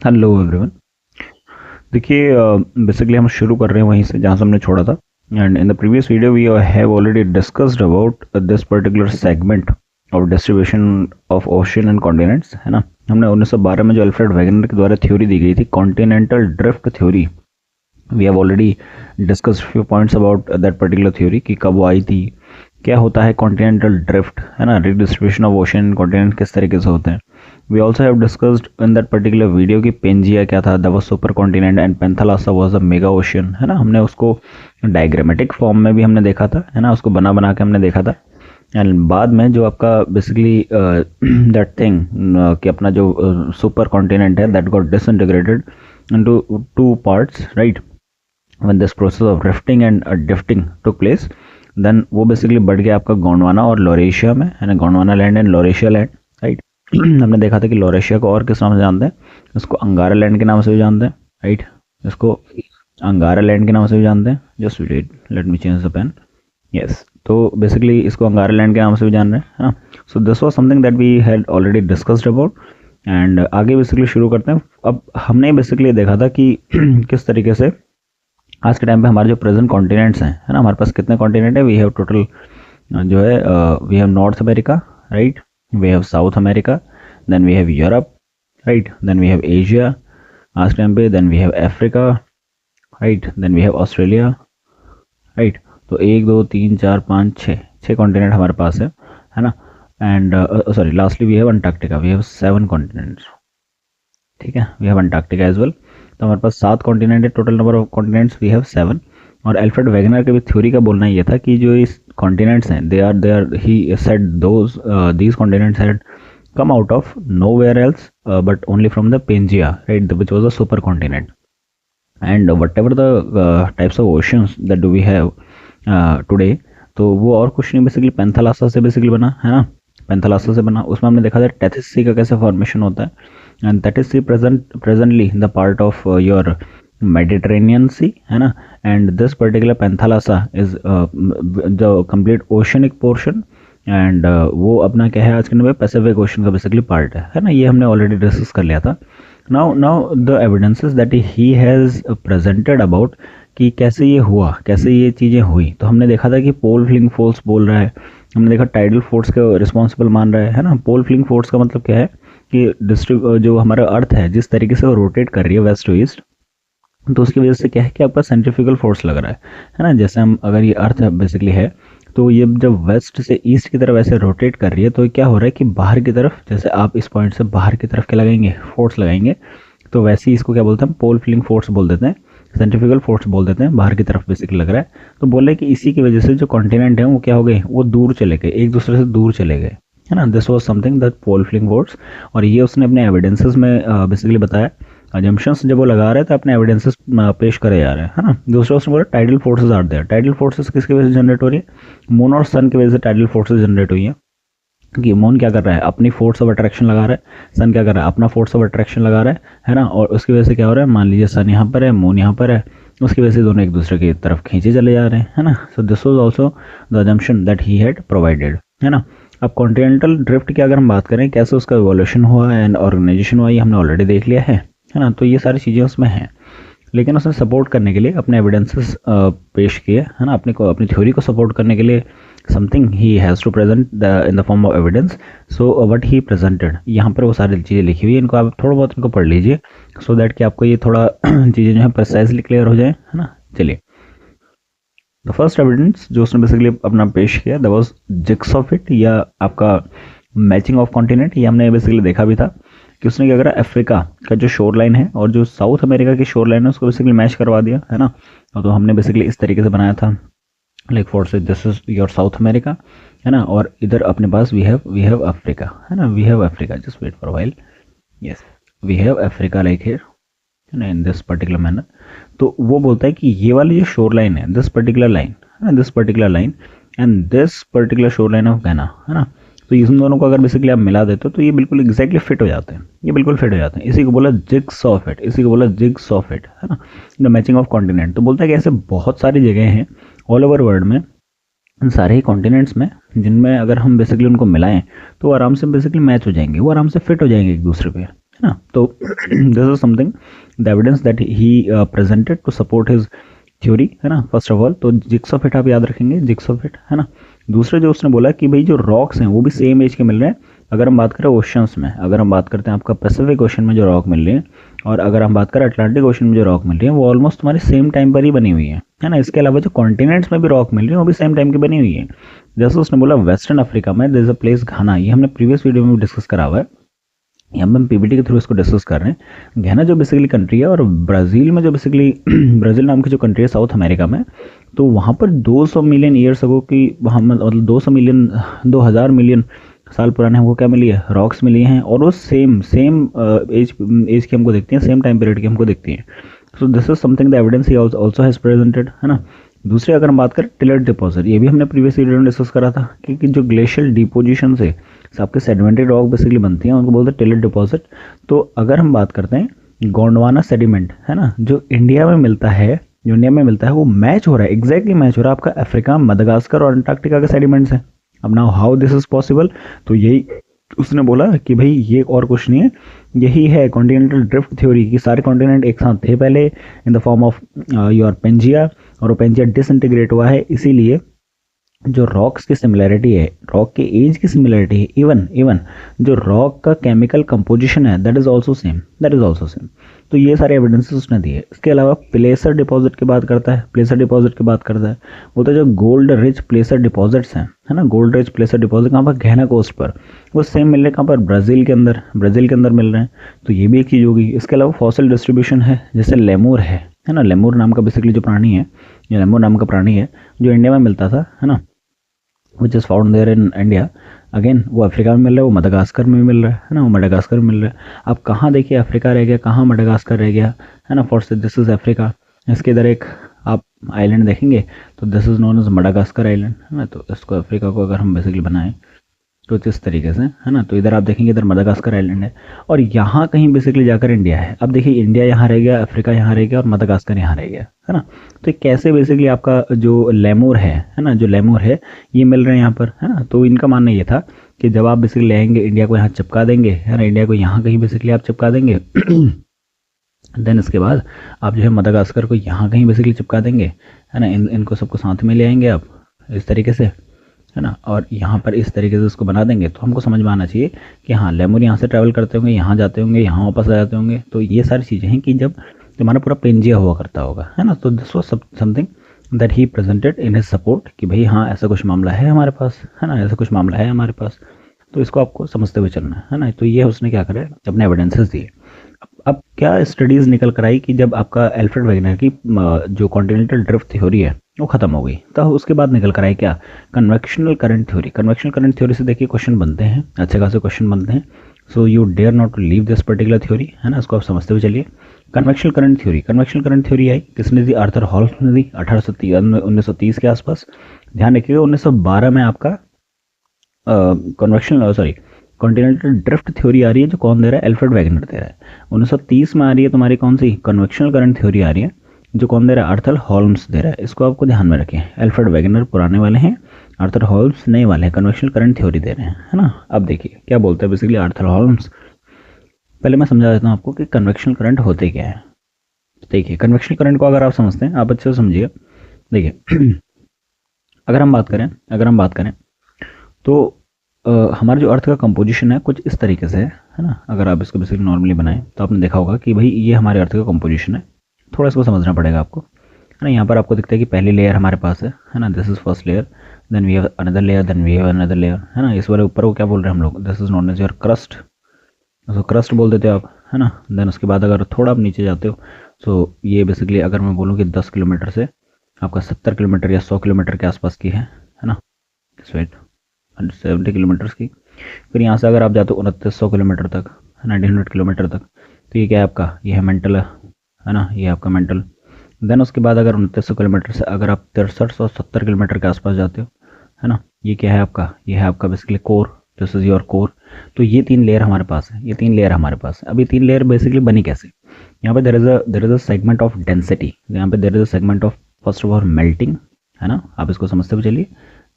Hello everyone. देखिए, basically हम शुरू कर रहे हैं वहीं से जहाँ से हमने छोड़ा था। And in the previous video we have already discussed about this particular segment of distribution of ocean and continents, है ना। हमने 1912 में जो अल्फ्रेड वैगनर के द्वारा थ्योरी दी गई थी, continental drift theory, we have already discussed few points about that particular theory कि कब वो आई थी, क्या होता है कॉन्टिनेंटल ड्रिफ्ट, है ना, redistribution of ocean and continent किस तरीके से होते हैं। We also have discussed in that particular video कि पेंजिया क्या था, that was super continent and पेंथालासा was a mega ocean, है ना। हमने उसको डायग्रामेटिक फॉर्म में भी हमने देखा था, है ना, उसको बना बना के हमने देखा था। एंड बाद में जो आपका बेसिकली दैट थिंग कि अपना जो सुपर कॉन्टिनेंट है that got disintegrated into two parts, right, when this process of rifting and drifting took place, then वो बेसिकली बढ़ गया आपका गोंडवाना और लोरेशिया में, है ना, Gondwana land and Laurasia land, right. हमने देखा था कि लोरेशिया को और किस नाम से जानते हैं, इसको अंगारा लैंड के नाम से भी जानते हैं, राइट, इसको अंगारा लैंड के नाम से भी जानते हैं। Just wait, let me change the pen. Yes, तो बेसिकली इसको अंगारा लैंड के नाम से भी जान रहे हैं, है ना। So this was something that we had already discussed about. And आगे बेसिकली शुरू करते हैं। अब हमने बेसिकली देखा था कि किस तरीके से आज के टाइम पे हमारे जो प्रेजेंट कॉन्टिनेंट्स हैं, है ना, हमारे पास कितने कॉन्टिनेंट है। वी हैव टोटल जो है we have North America, right, we have South America, then we have Europe, right, then we have Asia आज के टाइम पे, then we have Africa, right, then we have Australia, right. तो 1 2 3 4 5 6 continent हमारे पास है ना। And sorry, lastly we have Antarctica, we have 7 continents, ठीक है, we have Antarctica as well. तो हमारे पास 7 कॉन्टिनेंट है, total number of continents we have 7। और अल्फ्रेड वैगनर के भी थ्योरी का बोलना ये था कि जो इस कॉन्टिनेंट्स हैं they are he said those these continents had come out of nowhere else but only from the Pangaea, right, which was a supercontinent. And whatever the types of oceans that do we have today, तो वो और कुछ नहीं, basically पेंथालासा से basically बना, है ना, पेंथालासा से बना। उसमें हमने देखा था टेथिस सी का कैसे फॉर्मेशन होता है। And that is sea presently the part of your Mediterranean sea, है ना। And this particular Panthalassa is the complete oceanic portion. एंड वो अपना क्या है आज के टाइम में पैसिफिक ओशन का बेसिकली पार्ट है ना। ये हमने ऑलरेडी डिस्कस कर लिया था। Now the evidences that he has presented about कि कैसे ये हुआ, कैसे ये चीज़ें हुई। तो हमने देखा था कि पोल फ्लिंग फोर्स बोल रहा है, हमने देखा टाइडल फोर्स के रिस्पॉन्सिबल मान रहा है ना। पोल फ्लिंग फोर्स का मतलब क्या है कि जो हमारा अर्थ है जिस तरीके से वो रोटेट कर रही है वेस्ट टू ईस्ट, तो उसकी वजह से क्या है कि आपका सेंट्रीफ्यूगल फोर्स लग रहा है ना। जैसे हम अगर ये अर्थ बेसिकली है तो ये जब वेस्ट से ईस्ट की तरफ ऐसे रोटेट कर रही है तो क्या हो रहा है कि बाहर की तरफ, जैसे आप इस पॉइंट से बाहर की तरफ क्या लगाएंगे, फोर्स लगाएंगे, तो वैसे ही इसको क्या बोलते हैं, पोल फ्लिंग फोर्स बोल देते हैं, सेंट्रीफ्यूगल फोर्स बोल देते हैं, बाहर की तरफ बेसिकली लग रहा है। तो बोल रहे कि इसी की वजह से जो कॉन्टिनेंट है वो क्या हो गए, वो दूर चले गए, एक दूसरे से दूर चले गए, है ना। This was something that pole fleeing force. और ये उसने अपने एविडेंसेस में बेसिकली बताया। अजम्पशंस जब वो लगा रहे थे अपने एविडेंसेस पेश करे जा रहे हैं, है ना। दूसरा उसने बोला tidal forces are there. Tidal forces किसकी वजह से जनरेट हो रही है, मून और सन की वजह से टाइडल फोर्सेस जनरेट हुई है। कि मून क्या कर रहा है, अपनी फोर्स ऑफ अट्रैक्शन लगा रहा है, सन क्या कर रहा है, अपना फोर्स ऑफ अट्रैक्शन लगा रहा है ना। और उसकी वजह से क्या हो रहा है, मान लीजिए सन यहाँ पर है, मून यहाँ पर है, उसकी वजह से दोनों एक दूसरे की तरफ खींचे चले जा रहे हैं, है ना। So this was also the assumption that he had provided, है ना। अब कॉन्टिनेंटल ड्रिफ्ट की अगर हम बात करें, कैसे उसका इवोल्यूशन हुआ एंड ऑर्गेनाइजेशन हुआ, ये हमने ऑलरेडी देख लिया है ना। तो ये सारी चीज़ें उसमें हैं, लेकिन उसने सपोर्ट करने के लिए अपने एविडेंसेस पेश किए, है ना, अपनी थ्योरी को सपोर्ट करने के लिए something he has to present in the form of evidence. So what he presented, यहाँ पर वो सारी चीज़ें लिखी हुई है, इनको आप थोड़ा बहुत इनको पढ़ लीजिए सो दैट कि आपको ये थोड़ा चीज़ें जो है प्रिसाइजली क्लियर हो जाए, है ना। चलिए, द फर्स्ट एविडेंस जो उसने बेसिकली अपना पेश किया that was jigs of it, या आपका मैचिंग ऑफ कॉन्टिनेंट। ये हमने बेसिकली देखा भी था कि उसने क्या करा, अफ्रीका का जो शोर लाइन है और जो साउथ अमेरिका की शोर लाइन है उसको बेसिकली मैच करवा दिया, है ना। तो हमने बेसिकली इस तरीके से बनाया था, लाइक फॉर से this is your south America, है ना, और इधर अपने पास वी हैव अफ्रीका, है ना, we have Africa. Just wait for a while, yes, we have Africa like here, है ना, इन दिस पर्टिकुलर मैनर। तो वो बोलता है कि ये वाली जो शोर लाइन है, दिस पर्टिकुलर लाइन, है ना, this particular line and this particular shore line of घाना, है ना। तो इन दोनों को अगर बेसिकली आप मिला देते हो तो ये बिल्कुल एग्जैक्टली फिट हो जाते हैं, ये बिल्कुल फिट हो जाते हैं। इसी को बोला जिग्स ऑफ इट, इसी को बोला जिग्स ऑफ इट, है ना, द मैचिंग ऑफ कॉन्टिनेंट। तो बोलता है कि ऐसे बहुत सारी जगह हैं ऑल ओवर वर्ल्ड में, इन सारे ही कॉन्टिनेंट्स में, जिनमें अगर हम बेसिकली उनको मिलाएं तो आराम से बेसिकली मैच हो जाएंगे, वो आराम से फिट हो जाएंगे एक दूसरे पे, है ना। तो this is something the evidence that he presented to support his theory, है ना। फर्स्ट ऑफ ऑल तो जिग्स ऑफ इट आप याद रखेंगे, जिग्स ऑफ इट, है ना। दूसरे जो उसने बोला कि भाई जो रॉक्स हैं वो भी सेम एज के मिल रहे हैं। अगर हम बात करें ओशंस में, अगर हम बात करते हैं आपका पैसिफिक ओशन में जो रॉक मिल रही है, और अगर हम बात करें अटलांटिक ओशन में जो रॉक मिल रही है, वो ऑलमोस्ट तुम्हारे सेम टाइम पर ही बनी हुई है ना। इसके अलावा जो कॉन्टिनेंट्स में भी रॉक मिल रही है वो भी सेम टाइम की बनी हुई है। जैसे उसने बोला वेस्टर्न अफ्रीका में देयर इज अ प्लेस घाना, ये हमने प्रीवियस वीडियो में डिस्कस करा हुआ है, यहाँ पे हम पीपीटी के थ्रू इसको डिस्कस कर रहे हैं। घाना जो बेसिकली कंट्री है, और ब्राज़ील में जो बेसिकली ब्राज़ील नाम की जो कंट्री है साउथ अमेरिका में, तो वहाँ पर 200 मिलियन ईयर्स अगो की, वहाँ मतलब 200 मिलियन 2000 मिलियन साल पुराने हमको क्या मिली है, रॉक्स मिली हैं, और वो सेम सेम एज एज की हमको दिखती हैं, सेम टाइम पीरियड की हमको दिखती हैं। सो this is something the evidence he also has presented, है ना। दूसरे अगर हम बात करें टिलर डिपॉजिट, ये भी हमने प्रीवियस वीडियो में डिस्कस करा था कि जो ग्लेशियल डिपोजिशन से आपके सेडिमेंट्री रॉक बेसिकली बनती हैं, उनको बोलते हैं टिलर डिपॉजिट। तो अगर हम बात करते हैं गोंडवाना सेडिमेंट, है ना, जो इंडिया में मिलता है, जो इंडिया में मिलता है वो मैच हो रहा है, एग्जैक्टली मैच हो रहा है आपका अफ्रीका, मदागास्कर और अंटार्कटिका के सेडिमेंट्स हैं। अब now how this is possible, तो यही उसने बोला कि भाई ये और कुछ नहीं है, यही है कॉन्टिनेंटल ड्रिफ्ट थ्योरी, कि सारे कॉन्टिनेंट एक साथ थे पहले in the form of your Pangaea, और वो पेंजिया डिसइंटीग्रेट हुआ है, इसीलिए जो रॉक्स की सिमिलैरिटी है, रॉक के एज की सिमिलैरिटी है, इवन जो रॉक का केमिकल कंपोजिशन है दैट इज आल्सो सेम, तो ये सारे एविडेंसेस उसने दिए। इसके अलावा प्लेसर डिपॉजिट की बात करता है, बोलता है जो गोल्ड रिच प्लेसर डिपॉजिट्स हैं, है ना, गोल्ड रिच प्लेसर डिपॉजिट कहाँ पर, घाना कोस्ट पर, वो सेम मिल रहे हैं कहाँ पर, ब्राज़ील के अंदर मिल रहे हैं। तो ये भी एक चीज़ होगी। इसके अलावा फॉसिल डिस्ट्रीब्यूशन है, जैसे लेमूर है ना, लेमूर नाम का बेसिकली जो प्राणी है, ये लेमूर नाम का प्राणी है जो इंडिया में मिलता था, है ना, which is found there in India. Again वो अफ्रीका में मिल रहा है, वो मडागास्कर में मिल रहा है ना, वो मडागास्कर में मिल रहा है। अब कहाँ देखिए अफ्रीका रह गया, कहाँ मडागास्कर रह गया, है ना, फॉर दिस इज अफ्रीका। इसके इधर एक आप आइलैंड देखेंगे तो this is known as Madagascar island, है ना। तो इसको अफ्रीका को अगर हम बेसिकली बनाएं कुछ इस तरीके से, है ना, तो इधर आप देखेंगे इधर मडागास्कर आइलैंड है, और यहाँ कहीं बेसिकली जाकर इंडिया है। अब देखिए इंडिया यहाँ रह गया, अफ्रीका यहाँ रह गया, और मडागास्कर यहाँ रह गया, है ना। तो कैसे बेसिकली आपका जो लेमूर है ना, जो लेमूर है ये मिल रहे हैं यहाँ पर, है ना। तो इनका मानना ये था कि जब आप बेसिकली ले आएंगे इंडिया को यहाँ चिपका देंगे, है ना, इंडिया को यहाँ कहीं बेसिकली आप चिपका देंगे देन इसके बाद आप जो है मडागास्कर को यहाँ कहीं बेसिकली चिपका देंगे, है ना, इनको सबको साथ में ले आएंगे आप इस तरीके से, है ना, और यहाँ पर इस तरीके से उसको बना देंगे। तो हमको समझ में आना चाहिए कि हाँ लेमूर यहाँ से ट्रैवल करते होंगे, यहाँ जाते होंगे, यहाँ वापस आ जाते होंगे। तो ये सारी चीज़ें हैं कि जब तुम्हारा पूरा पेंजिया हुआ करता होगा, है ना। तो this was something that he presented in his support कि भाई हाँ ऐसा कुछ मामला है हमारे पास, है ना, ऐसा कुछ मामला है हमारे पास। तो इसको आपको समझते हुए चलना है ना। तो ये उसने क्या करा, अपने एविडेंसेस दिए। अब क्या स्टडीज़ निकल कर आई कि जब आपका एल्फ्रेड वेगनर की जो कॉन्टिनेंटल ड्रिफ्ट थ्योरी है वो खत्म हो गई, तो उसके बाद निकल कर आई क्या, convectional current theory. Convectional current theory से देखिए क्वेश्चन बनते हैं, अच्छे खासे क्वेश्चन बनते हैं। So you dare not to leave this particular theory, है ना, इसको आप समझते हुए चलिए। कन्वेक्शनल करंट थ्योरी आई, किसने दी, आर्थर हॉल्स ने दी 1930 के आसपास। ध्यान रखिएगा 1912 में आपका कॉन्टिनेंटल ड्रिफ्ट थ्योरी आ रही है, जो कौन दे रहा है, एल्फ्रेड वेगनर दे रहा है। 1930 में आ रही है तुम्हारी कौन सी, कन्वेक्शनल करंट थ्योरी आ रही है, जो कौन दे रहा है, आर्थर हॉल्म्स दे रहा है। इसको आपको ध्यान में रखें, एल्फ्रेड वेगनर पुराने वाले हैं, आर्थर हॉल्म्स नए वाले हैं, कन्वेक्शनल करंट थ्योरी दे रहे हैं, है ना। अब देखिए क्या बोलते हैं बेसिकली आर्थर हॉल्म्स। पहले मैं समझा देता हूँ आपको कि कन्वेक्शनल करंट होते क्या है। देखिए कन्वेक्शनल करंट को अगर आप समझते हैं, आप अच्छे से समझिए। देखिए अगर हम बात करें तो हमारा जो अर्थ का कंपोजिशन है कुछ इस तरीके से है ना। अगर आप इसको बेसिकली नॉर्मली बनाएं तो आपने देखा होगा कि भाई ये हमारे अर्थ का कंपोजिशन है। थोड़ा इसको समझना पड़ेगा आपको, है ना। यहाँ पर आपको दिखता है कि पहली लेयर हमारे पास है ना, this is first layer, then we have another layer, then we have another layer, है ना। इस वाले ऊपर को क्या बोल रहे हैं हम लोग, this is known as your crust, तो क्रस्ट बोल देते हो आप, है ना। देन उसके बाद अगर थोड़ा आप नीचे जाते हो तो ये बेसिकली अगर मैं बोलूँ कि 10 किलोमीटर से आपका 70 किलोमीटर या 100 किलोमीटर के आसपास की है ना, 70 किलोमीटर्स की। फिर यहाँ से अगर आप जाते हो 2900 किलोमीटर तक, 1900 किलोमीटर तक, तो ये क्या है आपका, ये है मेंटल, है ना, ये आपका मेंटल। देन उसके बाद अगर 2900 किलोमीटर से अगर आप 6370 किलोमीटर के आसपास जाते हो, है ना, ये क्या है आपका, ये है आपका basically core, this is your core. तो ये 3 लेयर हमारे पास है, ये 3 लेयर हमारे पास है। अब ये 3 लेयर बेसिकली बनी कैसे, यहाँ पे there is a segment of density, यहाँ पे there is a segment of first of all melting, है ना, आप इसको समझते हुए चलिए।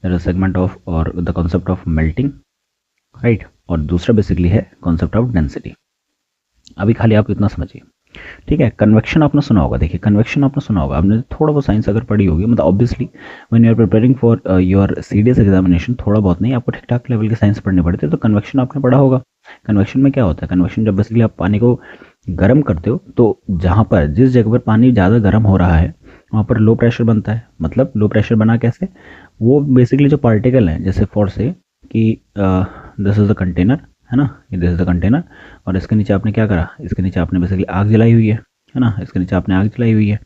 देयर इज सेगमेंट ऑफ और the concept of melting, right, और दूसरा बेसिकली है कॉन्सेप्ट ऑफ डेंसिटी। अभी खाली आप इतना समझिए, ठीक है। कन्वेक्शन आपने सुना होगा, देखिए कन्वेक्शन आपने सुना होगा, आपने थोड़ा बहुत साइंस अगर पढ़ी होगी, मतलब obviously when you are preparing for your CDS examination, थोड़ा बहुत नहीं, आपको ठीक ठाक लेवल की साइंस पढ़नी पड़ती है, तो कन्वेक्शन आपने पढ़ा होगा। कन्वेक्शन में क्या होता है, कन्वेक्शन जब बेसिकली आप पानी को गर्म करते हो, तो जहाँ पर जिस जगह पर पानी ज़्यादा गर्म हो रहा है वहाँ पर लो प्रेशर बनता है। मतलब लो प्रेशर बना कैसे, वो बेसिकली जो पार्टिकल हैं, जैसे फॉर से कि दिस इज द कंटेनर, है ना, दिस इज द कंटेनर, और इसके नीचे आपने क्या करा, इसके नीचे आपने बेसिकली आग जलाई हुई है ना, इसके नीचे आपने आग जलाई हुई है।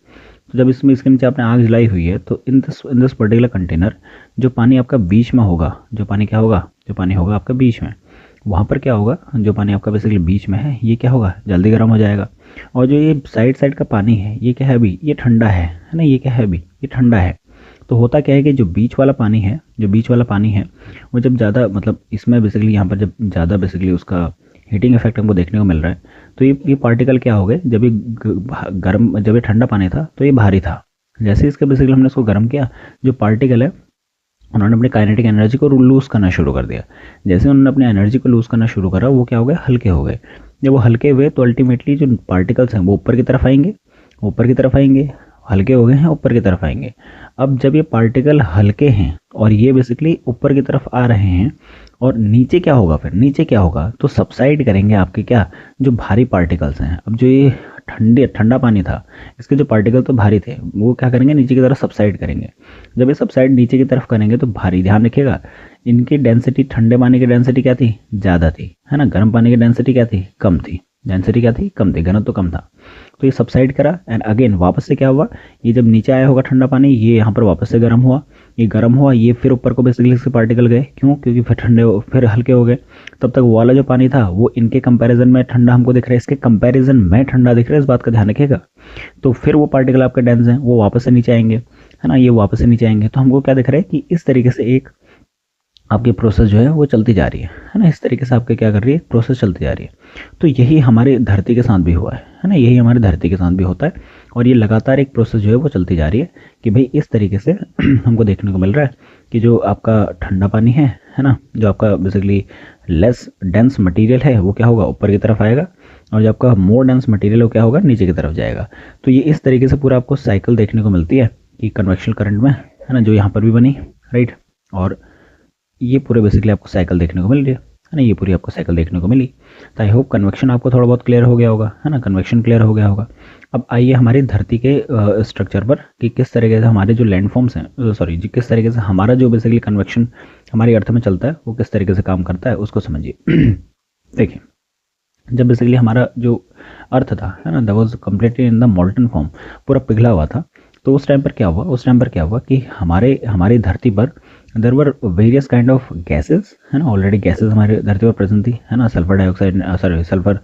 तो जब इसमें इसके नीचे आपने आग जलाई हुई है, तो इन दिस पर्टिकुलर कंटेनर, जो पानी आपका बीच में होगा, जो पानी क्या होगा, जो पानी होगा आपका बीच में, वहाँ पर क्या होगा, जो पानी आपका बेसिकली बीच में है, ये क्या होगा, जल्दी गर्म हो जाएगा। और जो ये साइड साइड का पानी है, ये क्या है अभी, ये ठंडा है ना, ये क्या है अभी, ये ठंडा है। तो होता क्या है कि जो बीच वाला पानी है, जो बीच वाला पानी है, वो जब ज़्यादा, मतलब इसमें बेसिकली यहाँ पर जब ज़्यादा बेसिकली उसका हीटिंग इफेक्ट हमको देखने को मिल रहा है, तो ये पार्टिकल क्या हो गए, जब ये गर्म, जब ये ठंडा पानी था तो ये भारी था। जैसे इसका बेसिकली हमने इसको गर्म किया, जो पार्टिकल है उन्होंने अपनी काइनेटिक एनर्जी को लूज़ करना शुरू कर दिया। जैसे उन्होंने अपनी एनर्जी को लूज़ करना शुरू करा, वो क्या हो गए, हल्के हो गए। जब वो हल्के हुए तो अल्टीमेटली जो पार्टिकल्स हैं वो ऊपर की तरफ आएंगे, ऊपर की तरफ आएंगे, हल्के हो गए हैं, ऊपर की तरफ आएंगे। अब जब ये पार्टिकल हल्के हैं और ये बेसिकली ऊपर की तरफ आ रहे हैं, और नीचे क्या होगा, फिर नीचे क्या होगा, तो सबसाइड करेंगे आपके क्या, जो भारी पार्टिकल्स हैं। अब जो ये ठंडा पानी था, इसके जो पार्टिकल तो भारी थे, वो क्या करेंगे, नीचे की तरफ सबसाइड करेंगे। जब ये सबसाइड नीचे की तरफ करेंगे तो भारी, ध्यान रखिएगा, इनकी डेंसिटी, ठंडे पानी की डेंसिटी क्या थी, ज़्यादा थी, है ना, गर्म पानी की डेंसिटी क्या थी, कम थी। डेंसिटी क्या थी, कम थी, घनत्व तो कम था। तो ये सबसाइड करा एंड अगेन वापस से क्या हुआ, ये जब नीचे आया होगा ठंडा पानी, ये यहाँ पर वापस से गर्म हुआ, ये गर्म हुआ, ये फिर ऊपर को बेसिकली इसके पार्टिकल गए, क्यों, क्योंकि फिर ठंडे, फिर हल्के हो गए। तब तक वो वाला जो पानी था वो इनके कंपैरिजन में ठंडा हमको दिख रहा है, इसके कंपैरिजन में ठंडा दिख रहा है, इस बात का ध्यान रखिएगा। तो फिर वो पार्टिकल आपके डेंस हैं, वो वापस से नीचे आएंगे, है ना, ये वापस से नीचे आएंगे। तो हमको क्या दिख रहा है कि इस तरीके से एक आपकी प्रोसेस जो है वो चलती जा रही है ना, इस तरीके से आपके क्या कर रही है, प्रोसेस चलती जा रही है। तो यही हमारी धरती के साथ भी हुआ है ना, यही हमारी धरती के साथ भी होता है। और ये लगातार एक प्रोसेस जो है वो चलती जा रही है कि भाई इस तरीके से हमको देखने को मिल रहा है कि जो आपका ठंडा पानी है ना, जो आपका बेसिकली लेस डेंस मटेरियल है, वो क्या होगा, ऊपर की तरफ आएगा, और जो आपका मोर डेंस मटेरियल वो क्या होगा, नीचे की तरफ जाएगा। तो ये इस तरीके से पूरा आपको साइकिल देखने को मिलती है कि कन्वेक्शन करंट में, है ना, जो यहाँ पर भी बनी, राइट। और ये पूरे बेसिकली आपको साइकिल देखने को मिल रही है ना, ये पूरी आपको साइकिल देखने को मिली। तो आई होप कन्वेक्शन आपको थोड़ा बहुत क्लियर हो गया होगा, है ना, कन्वेक्शन क्लियर हो गया होगा। अब आइए हमारी धरती के स्ट्रक्चर पर कि किस तरीके से हमारे जो लैंडफॉर्म्स हैं, सॉरी जी, किस तरीके से हमारा जो बेसिकली कन्वेक्शन हमारी अर्थ में चलता है वो किस तरीके से काम करता है, उसको समझिए। देखिए, जब बेसिकली हमारा जो अर्थ था, है ना, that was completely in the molten form, पूरा पिघला हुआ था। तो उस टाइम पर क्या हुआ, उस टाइम पर क्या हुआ कि हमारी धरती पर there were various kind of gases, है ना, ऑलरेडी गैसेस हमारी धरती पर प्रेजेंट थी, है ना, sulphur dioxide, sorry sulphur,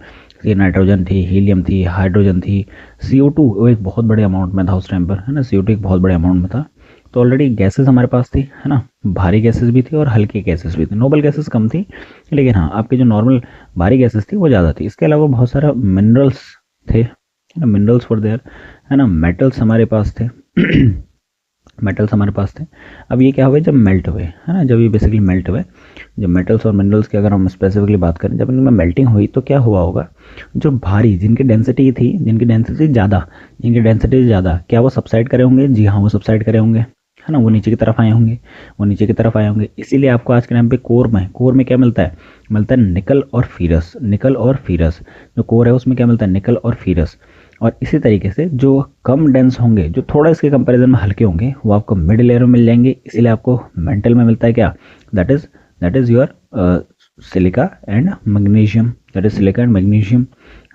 nitrogen थी, हीलियम थी, हाइड्रोजन थी, CO2 वो एक बहुत बड़े अमाउंट में था उस टाइम पर, है ना, CO2 एक बहुत बड़े अमाउंट में था। तो ऑलरेडी गैसेस हमारे पास थी, है ना, भारी गैसेस भी थी और हल्की गैसेस भी थी। नोबल गैसेस कम थी, लेकिन हाँ आपकी जो नॉर्मल भारी गैसेस थी वो ज़्यादा थी। इसके अलावा बहुत सारा मिनरल्स थे, है ना, मिनरल्स वर देयर, है ना, मेटल्स हमारे पास थे। मेटल्स हमारे पास थे। अब ये क्या हुए, जब मेल्ट हुए, है ना, जब ये बेसिकली मेल्ट हुए, जब मेटल्स और मिनरल्स की अगर हम स्पेसिफिकली बात करें, जब इनमें मेल्टिंग हुई तो क्या हुआ होगा, जो भारी, जिनकी डेंसिटी थी, जिनकी डेंसिटी ज़्यादा, क्या वो सबसाइड करे होंगे, जी हाँ वो सबसाइड करे होंगे, है ना, वो नीचे की तरफ आए होंगे, वो नीचे की तरफ आए होंगे। इसीलिए आपको आज के टाइम पे कोर में क्या मिलता है निकल और फीरस। जो कोर है उसमें क्या मिलता है, निकल और फीरस। और इसी तरीके से जो कम डेंस होंगे, जो थोड़ा इसके कंपैरिजन में हल्के होंगे, वो आपको मिड लेयर में मिल जाएंगे। इसीलिए आपको मेंटल में मिलता है क्या, that is your silica and magnesium,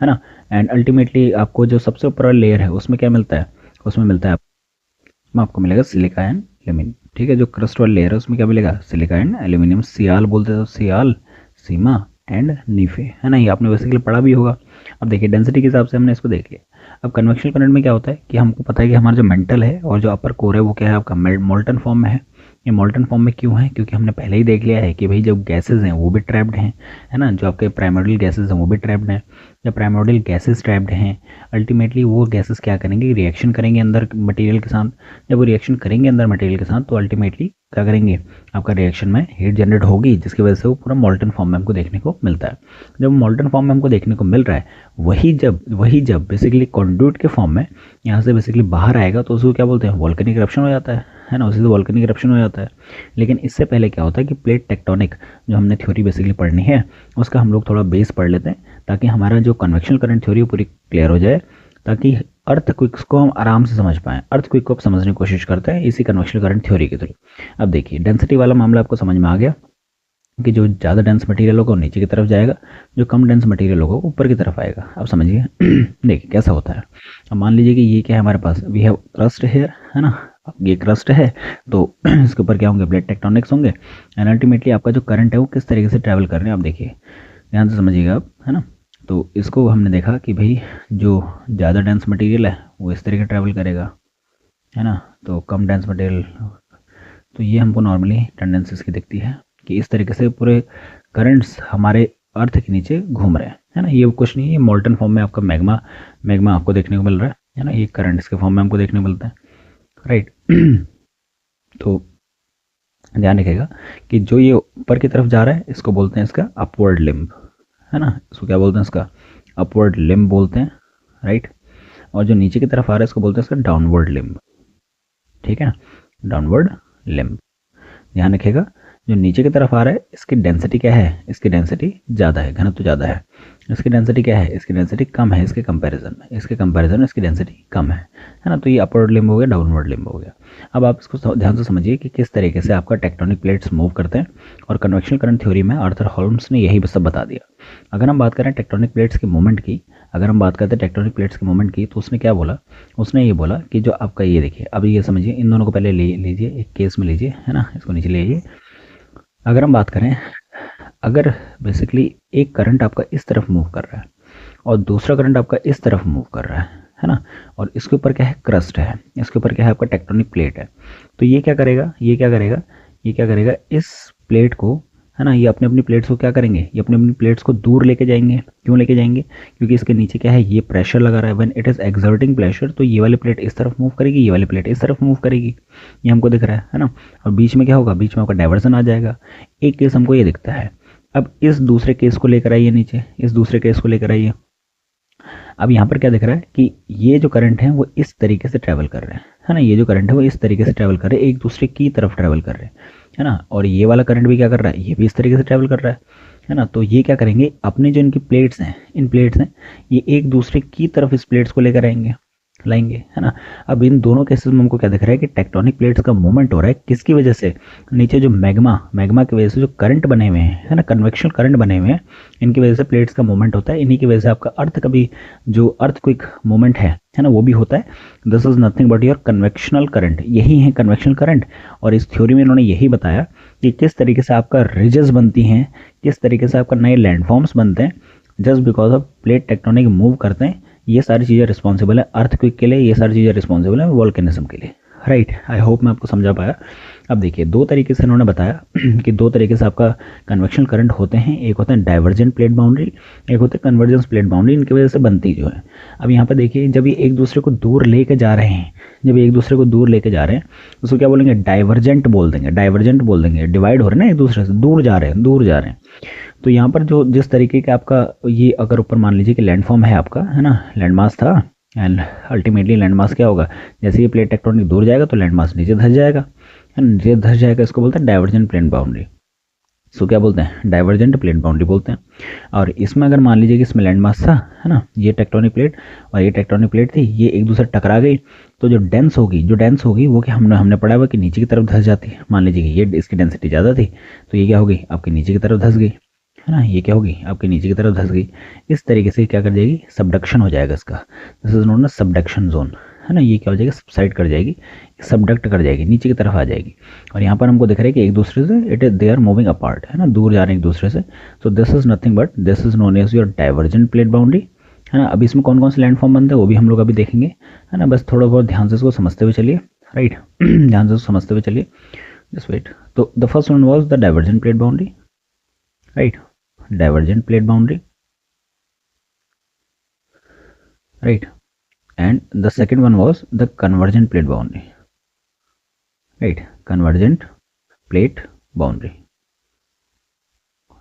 है ना। एंड अल्टीमेटली आपको जो सबसे ऊपर लेयर है उसमें क्या मिलता है, उसमें मिलता है आपको मिलेगा सिलिका एंड एल्यूमिनियम, ठीक है। जो क्रस्ट वाला लेयर है उसमें क्या मिलेगा, सिलिका एंड एल्यूमिनियम, सियाल बोलते हैं, सियाल, सीमा एंड नीफे, है ना, ये आपने बेसिकली पढ़ा भी होगा। अब देखिए डेंसिटी के हिसाब से हमने इसको देख लिया। अब कन्वेक्शन करंट में क्या होता है कि हमको पता है कि हमारा जो मेंटल है और जो अपर कोर है वो क्या है, आपका मोल्टन फॉर्म में है। ये मॉल्टन फॉर्म में क्यों है? क्योंकि हमने पहले ही देख लिया है कि भाई जब गैसेज हैं वो भी ट्रैप्ड हैं, है ना, जो आपके प्राइमोर्डियल गैसेज हैं वो भी ट्रैप्ड हैं। जब प्राइमोर्डियल गैसेज ट्रैप्ड हैं, अल्टीमेटली वो गैसेज क्या करेंगे, रिएक्शन करेंगे अंदर मटेरियल के साथ। जब वो रिएक्शन करेंगे अंदर मटेरियल के साथ तो अल्टीमेटली क्या करेंगे, आपका रिएक्शन में हीट जनरेट होगी, जिसकी वजह से वो पूरा मॉल्टन फॉर्म में हमको देखने को मिलता है। जब मॉल्टन फॉर्म में हमको देखने को मिल रहा है, वही जब बेसिकली कंडक्ट के फॉर्म में यहाँ से बेसिकली बाहर आएगा तो उसको क्या बोलते हैं, वोल्केनिक इरप्शन हो जाता है ना, उसी से वोल्केनिक इरप्शन हो जाता है। लेकिन इससे पहले क्या होता है कि प्लेट टेक्टोनिक जो हमने थ्योरी बेसिकली पढ़नी है उसका हम लोग थोड़ा बेस पढ़ लेते हैं, ताकि हमारा जो कन्वेक्शनल करंट थ्योरी पूरी क्लियर हो जाए, ताकि अर्थक्वेक्स को हम आराम से समझ पाएं। अर्थक्वेक को आप समझने की कोशिश करते हैं इसी कन्वेक्शनल करंट थ्योरी के थ्रू। अब देखिए डेंसिटी वाला मामला आपको समझ में आ गया कि जो ज़्यादा डेंस मटेरियल होगा वो नीचे की तरफ जाएगा, जो कम डेंस मटेरियल होगा वो ऊपर की तरफ आएगा। अब समझिए देखिए कैसा होता है। अब मान लीजिए कि ये क्या है हमारे पास, वी हैव क्रस्ट हेयर, है ना। अब ये क्रस्ट है तो इसके ऊपर क्या होंगे, प्लेट टेक्टोनिक्स होंगे, एंड अल्टीमेटली आपका जो करंट है वो किस तरीके से ट्रैवल कर रहे हैं आप देखिए, ध्यान से समझिएगा आप, है ना। तो इसको हमने देखा कि भाई जो ज़्यादा डेंस मटेरियल है वो इस तरीके ट्रैवल करेगा, है ना, तो कम डेंस मटेरियल, तो ये हमको नॉर्मली टेंडेंसी इसकी दिखती है कि इस तरीके से पूरे करंट्स हमारे अर्थ के नीचे घूम रहे हैं, है ना। ये कुछ नहीं है, ये मोल्टन फॉर्म में आपका मैग्मा आपको देखने को मिल रहा है ना, ये करंट्स के फॉर्म में हमको देखने को मिलता है, राइट। तो ध्यान रखिएगा कि जो ये ऊपर की तरफ जा रहा है इसको बोलते हैं इसका अपवर्ड लिम्ब, है ना, इसको क्या बोलते हैं, इसका अपवर्ड लिम्ब बोलते हैं, राइट। और जो नीचे की तरफ आ रहा है इसको बोलते हैं इसका डाउनवर्ड लिम्ब, ठीक है, डाउनवर्ड लिम्ब। ध्यान रखिएगा जो नीचे की तरफ आ रहा है इसकी डेंसिटी क्या है, इसकी डेंसिटी ज़्यादा है, घनत्व ज़्यादा है। इसकी डेंसिटी क्या है, इसकी डेंसिटी कम है इसके कंपैरिजन में इसकी डेंसिटी कम है ना। तो ये अपवर्ड लिम्ब हो गया, डाउनवर्ड लिम्ब हो गया। अब आप इसको ध्यान से समझिए कि किस तरीके से आपका टेक्टोनिक प्लेट्स मूव करते हैं, और कन्वेक्शनल करंट थ्योरी में आर्थर होल्म्स ने यही सब बता दिया। अगर हम बात करें टेक्टोनिक प्लेट्स के मूवमेंट की, तो उसने क्या बोला, उसने ये बोला कि जो आपका ये देखिए, अब ये समझिए, इन दोनों को पहले लीजिए एक केस में लीजिए, है ना, इसको नीचे ले आइए। अगर हम बात करें, अगर बेसिकली एक करंट आपका इस तरफ मूव कर रहा है और दूसरा करंट आपका इस तरफ मूव कर रहा है ना, और इसके ऊपर क्या है, क्रस्ट है, इसके ऊपर क्या है आपका टेक्टोनिक प्लेट है, तो ये क्या करेगा, इस प्लेट को, है ना, ये अपनी अपनी प्लेट्स को क्या करेंगे, ये अपनी अपनी प्लेट्स को दूर लेके जाएंगे। क्यों लेके जाएंगे, क्योंकि इसके नीचे क्या है, ये प्रेशर लगा रहा है, when it is exerting pressure, तो ये वाली प्लेट इस तरफ मूव करेगी, ये वाली प्लेट इस तरफ मूव करेगी, ये हमको दिख रहा है ना। और बीच में क्या होगा, बीच में आपका डाइवर्जन आ जाएगा। एक केस हमको ये दिखता है। अब इस दूसरे केस को लेकर आइए नीचे, इस दूसरे केस को लेकर आइए। अब यहाँ पर क्या दिख रहा है कि ये जो करंट है वो इस तरीके से ट्रैवल कर रहे हैं, है ना, ये जो करंट है वो इस तरीके से ट्रैवल कर रहे हैं, एक दूसरे की तरफ ट्रैवल कर रहे हैं, है ना। और ये वाला करंट भी क्या कर रहा है, ये भी इस तरीके से ट्रैवल कर रहा है ना। तो ये क्या करेंगे, अपने जो इनकी प्लेट्स हैं, इन प्लेट्स हैं, ये एक दूसरे की तरफ इस प्लेट्स को लेकर लाएंगे, है ना। अब इन दोनों केसेस में हमको क्या दिख रहा है कि टेक्टोनिक प्लेट्स का मूवमेंट हो रहा है, किसकी वजह से, नीचे जो मैग्मा की वजह से जो करंट बने हुए हैं, है ना, कन्वेक्शनल करंट बने हुए हैं, इनकी वजह से प्लेट्स का मूवमेंट होता है। इन्हीं की वजह से आपका अर्थ का भी जो अर्थक्वेक मूवमेंट है ना, वो भी होता है। This is nothing but your convectional current, यही है कन्वेक्शनल करंट। और इस थ्योरी में इन्होंने यही बताया कि किस तरीके से आपका रिजेस बनती हैं, किस तरीके से आपका नए लैंडफॉर्म्स बनते हैं, just because of plate tectonic move करते हैं। ये सारी चीज़ें रिस्पॉन्सिबल है अर्थक्वेक के लिए, ये सारी चीज़ें रिस्पॉन्सिबल है वोल्केनिज्म के लिए, राइट। आई होप मैं आपको समझा पाया। अब देखिए दो तरीके से इन्होंने बताया कि दो तरीके से आपका कन्वेक्शनल करंट होते हैं, एक होता है डाइवर्जेंट प्लेट बाउंड्री, एक होता है कन्वर्जेंस प्लेट बाउंड्री, इनकी वजह से बनती जो है। अब यहाँ पर देखिए जब ये एक दूसरे को दूर लेके जा रहे हैं, उसको क्या बोलेंगे, डाइवर्जेंट बोल देंगे, डिवाइड हो रहे हैं ना, एक दूसरे से दूर जा रहे हैं। तो यहाँ पर जो जिस तरीके का आपका ये, अगर ऊपर मान लीजिए कि लैंडफॉर्म है आपका, है ना, लैंडमास था, एंड अल्टीमेटली लैंडमास क्या होगा, जैसे ये प्लेट टेक्टोनिक दूर जाएगा तो लैंडमास नीचे धस जाएगा, इसको बोलते हैं डाइवर्जेंट प्लेट बाउंड्री। इसको क्या बोलते हैं, डाइवर्जेंट प्लेट बाउंड्री बोलते हैं। और इसमें अगर मान लीजिए कि इसमें लैंडमास था, है ना, ये टेक्टोनिक प्लेट और ये टेक्टोनिक प्लेट थी, ये एक दूसरे टकरा गई, तो जो डेंस होगी वो क्या हमने पढ़ा हुआ कि नीचे की तरफ धस जाती है। मान लीजिए कि ये इसकी डेंसिटी ज़्यादा थी, तो ये क्या होगी, आपके नीचे की तरफ धस गई, है ना, ये क्या होगी, आपके नीचे की तरफ धस गई। इस तरीके से क्या कर जाएगी, सबडक्शन हो जाएगा इसका, this is known as subduction zone, है ना। ये क्या हो जाएगी, सबसाइड कर जाएगी, सबडक्ट कर जाएगी, नीचे की तरफ आ जाएगी। और यहाँ पर हमको दिख रहा है कि एक दूसरे से दे आर मूविंग अपार्ट, है ना, दूर जा रहे हैं एक दूसरे से। तो this is nothing but this is known as your divergent plate boundary, है ना। अब इसमें कौन कौन से लैंडफॉर्म बनते हैं वो भी हम लोग अभी देखेंगे, है ना। बस थोड़ा बहुत ध्यान से इसको समझते हुए चलिए, राइट। ध्यान से समझते हुए चलिए। Just wait. तो the first one was the divergent plate boundary, right, divergent plate boundary, right, and the second one was the convergent plate boundary, right, convergent plate boundary,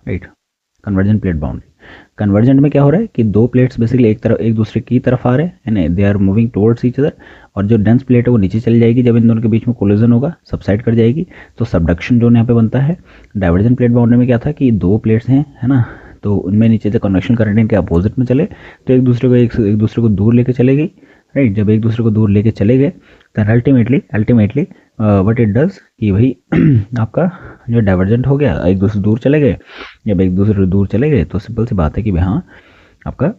right, convergent plate boundary. Convergent में क्या हो रहा है कि दो plates basically एक दूसरे की तरफ आ रहे हैं and they are moving towards each other, और जो डेंस प्लेट है वो नीचे चली जाएगी जब इन दोनों के बीच में कोलिजन होगा, सबसाइड कर जाएगी, तो सबडक्शन जोन यहाँ पे बनता है. डाइवर्जेंट प्लेट बाउंड्री में क्या था कि दो प्लेट्स हैं, है ना, तो उनमें नीचे से कन्वेक्शन करंट इनके अपोजिट में चले तो एक दूसरे को दूर लेके चले गई, राइट. जब एक दूसरे को दूर लेके चले गए तो अल्टीमेटली व्हाट इट डज कि भाई आपका जो डाइवर्जेंट हो गया, एक दूसरे दूर चले गए. जब एक दूसरे दूर चले गए तो सिंपल सी बात है कि भाई हाँ आपका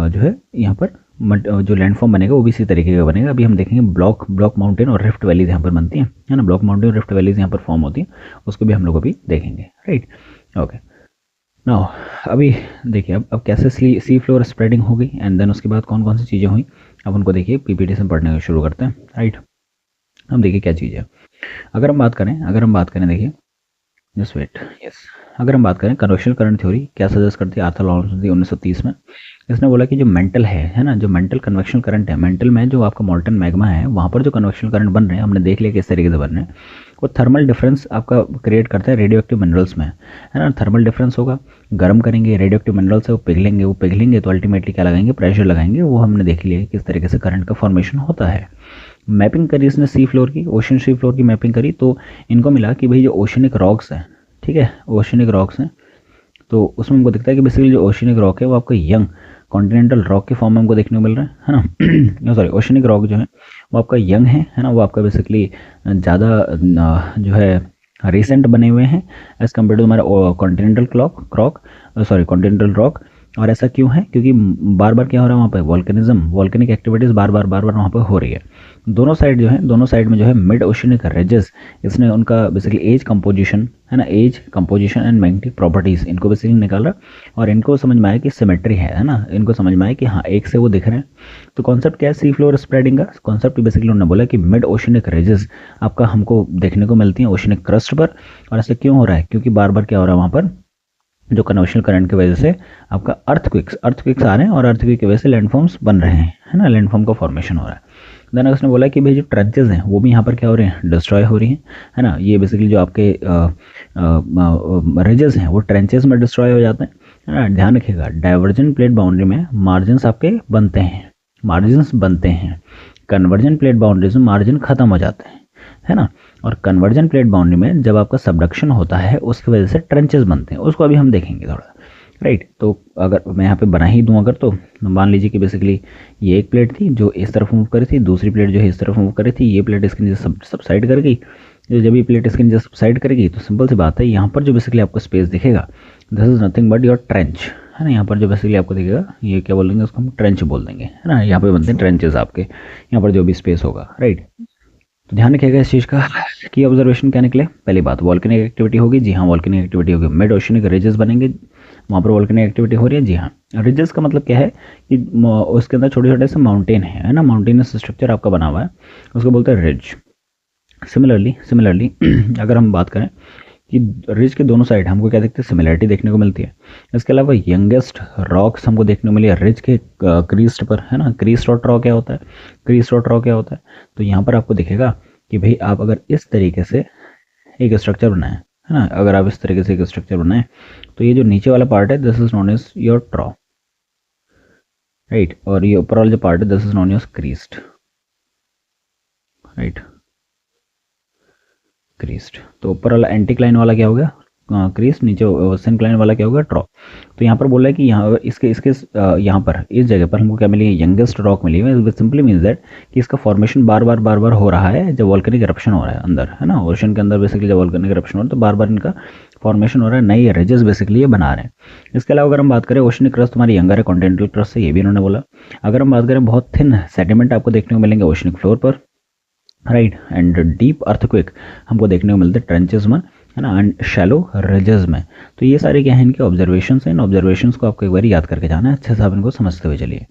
जो है यहाँ पर जो लैंडफॉर्म बनेगा वो भी इसी तरीके का बनेगा. अभी हम देखेंगे ब्लॉक माउंटेन और रिफ्ट वैलीज यहाँ पर बनती हैं, है ना, ब्लॉक माउंटेन और रिफ्ट वैलीज यहाँ पर फॉर्म होती हैं, उसको भी हम लोग अभी देखेंगे, राइट. ओके, नाउ अभी देखिए अब कैसे सी फ्लोर स्प्रेडिंग होगी एंड देन उसके बाद कौन कौन सी चीज़ें हुई, अब उनको देखिए पीपीटी से पढ़ने का शुरू करते हैं, राइट. हम देखिए क्या चीज़ है. अगर हम बात करें देखिए, जस्ट वेट, यस, अगर हम बात करें कन्वेक्शन करंट थ्योरी क्या सजेस्ट करती है आर्थर लॉरेंस ने 1930 में. इसने बोला कि जो मेंटल है ना, जो मेंटल कन्वेक्शन करंट है, मेंटल में जो आपका मोल्टन मैग्मा है वहाँ पर जो कन्वेक्शन करंट बन रहे हैं, हमने देख लिया किस तरीके से बन रहे हैं, वो थर्मल डिफरेंस आपका क्रिएट करता है रेडियो एक्टिव मिनरल्स में, है ना. थर्मल डिफरेंस होगा, गर्म करेंगे रेडियो एक्टिव मिनरल्स है, वो पिघलेंगे तो अल्टीमेटली क्या लगाएंगे, प्रेशर लगाएंगे, वो हमने देख लिया किस तरीके से करंट का फॉर्मेशन होता है. मैपिंग करी इसने सी फ्लोर की, ओशन सी फ्लोर की मैपिंग करी, तो इनको मिला कि भाई जो ओशनिक रॉक्स हैं, ठीक है, ओशनिक रॉक्स हैं, तो उसमें हमको दिखता है कि बेसिकली जो ओशनिक रॉक है वो आपका यंग कॉन्टिनेंटल रॉक के फॉर्म में हमको देखने को मिल रहा है ना. सॉरी, ओशनिक रॉक जो है वो आपका यंग है ना, वो आपका बेसिकली ज़्यादा जो है रिसेंट बने हुए हैं एज़ कम्पेयर टू हमारा कॉन्टिनेंटल रॉक. और ऐसा क्यों है, क्योंकि बार बार क्या हो रहा है वहाँ पर वॉल्केनिक एक्टिविटीज़ बार बार वहाँ पर हो रही है. दोनों साइड में जो है मिड ओशनिक रेजेस, इसने उनका बेसिकली एज कंपोजिशन, है ना, as composition and magnetic properties इनको बेसिकली निकाला और इनको समझ में आया कि सिमेट्री है ना, इनको समझ में आया कि हाँ एक से वो दिख रहे हैं. तो कॉन्सेप्ट क्या है सी फ्लोर स्प्रेडिंग का, कॉन्सेप्ट बेसिकली उन्होंने बोला कि मिड ओशनिक रेजेस आपका हमको देखने को मिलती हैं ओशनिक क्रस्ट पर. और ऐसा क्यों हो रहा है, क्योंकि बार बार क्या हो रहा है वहाँ पर जो कन्वेक्शन करंट की वजह से आपका अर्थक्विक्स आ रहे हैं और अर्थक्विक की वजह से लैंडफॉर्म्स बन रहे हैं, है ना, लैंडफॉर्म का फॉर्मेशन हो रहा है. देन उसने बोला कि भाई जो ट्रेंचेस हैं वो भी यहाँ पर क्या हो रहे हैं, डिस्ट्रॉय हो रही हैं, है ना. ये बेसिकली जो आपके रिजेस हैं वो ट्रेंचेस में डिस्ट्रॉय हो जाते हैं, है ना. ध्यान रखिएगा डाइवर्जेंट प्लेट बाउंड्री में मार्जिन्स आपके बनते हैं, कन्वर्जेंट प्लेट बाउंड्रीज में मार्जिन खत्म हो जाते हैं, है ना. और कन्वर्जेंट प्लेट बाउंड्री में जब आपका सबडक्शन होता है उसकी वजह से ट्रेंचेस बनते हैं, उसको अभी हम देखेंगे थोड़ा, राइट. तो अगर मैं यहाँ पे बना ही दूँ अगर, तो मान लीजिए कि बेसिकली ये एक प्लेट थी जो इस तरफ मूव करी थी, दूसरी प्लेट जो है इस तरफ मूव करी थी, ये प्लेट इसके नीचे सबसाइड कर गई. जब ये प्लेट इसके नीचे सबसाइड करेगी तो सिंपल सी बात है यहाँ पर जो बेसिकली आपको स्पेस दिखेगा, this is nothing but your trench, है ना. यहाँ पर जो बेसिकली आपको दिखेगा ये क्या बोलेंगे, उसको हम ट्रेंच बोल देंगे, है ना. यहाँ पे बनते हैं ट्रेंचेस आपके, यहाँ पर जो भी स्पेस होगा, राइट. तो ध्यान रखिएगा इस चीज़ का कि ऑब्जर्वेशन क्या निकले. पहली बात वॉल्केनिक एक्टिविटी होगी, जी हाँ वॉल्केनिक एक्टिविटी होगी, मिड ओशनिक रिजेस बनेंगे, वहाँ पर वॉल्केनिक एक्टिविटी हो रही है, जी हाँ. रिजेस का मतलब क्या है कि उसके अंदर छोटे छोटे से माउंटेन है ना, माउंटेनस स्ट्रक्चर आपका बना हुआ है, उसको बोलते हैं रिज. सिमिलरली अगर हम बात करें कि रिज के दोनों साइड हमको क्या देखते हैं, सिमिलरिटी देखने को मिलती है. इसके अलावा यंगेस्ट रॉक्स हमको देखने को मिली है रिज के क्रीस्ट पर, है ना. क्रीस्ट रॉट रॉक क्या होता है, तो यहाँ पर आपको दिखेगा कि भाई आप अगर इस तरीके से एक स्ट्रक्चर बनाएं, है ना, अगर आप इस तरीके से एक स्ट्रक्चर बनाएं तो ये जो नीचे वाला पार्ट है this is known as your trough, right. और ये ऊपर वाला जो पार्ट है this is known as crest, right, crest. तो ऊपर वाला एंटीक्लाइन वाला क्या हो गया, क्रीस्ट, नीचे सिंक्लाइन वाला क्या होगा, ट्रॉ. तो यहाँ पर बोला है कि यहाँ इसके यहाँ पर इस जगह पर हमको क्या मिली है, यंगेस्ट रॉक मिली है. सिंपली मीन्स दैट कि इसका फॉर्मेशन बार बार हो रहा है जब वॉल्केनिक इरप्शन हो रहा है अंदर, है ना, ओशन के अंदर बेसिकली जब वॉल्केनिक इरप्शन हो रहा है तो बार बार इनका फॉर्मेशन हो रहा है, नई रेजेस बेसिकली ये बना रहे हैं. इसके अलावा अगर हम बात करें ओशनिक क्रस्ट हमारी यंगर है कॉन्टिनेंटल क्रस्ट से, ये भी इन्होंने बोला. अगर हम बात करें बहुत थिन सेडिमेंट आपको देखने को मिलेंगे ओशनिक फ्लोर पर, राइट. एंड डीप अर्थक्वेक हमको देखने को मिलते हैं ट्रेंचेस में, है ना, एंड शैलो रिजेस में. तो ये सारे क्या है इनके ऑब्जर्वेशंस हैं. इन ऑब्जर्वेशंस को आपको एक बार याद करके जाना है, अच्छे से आप इनको समझते हुए चलिए.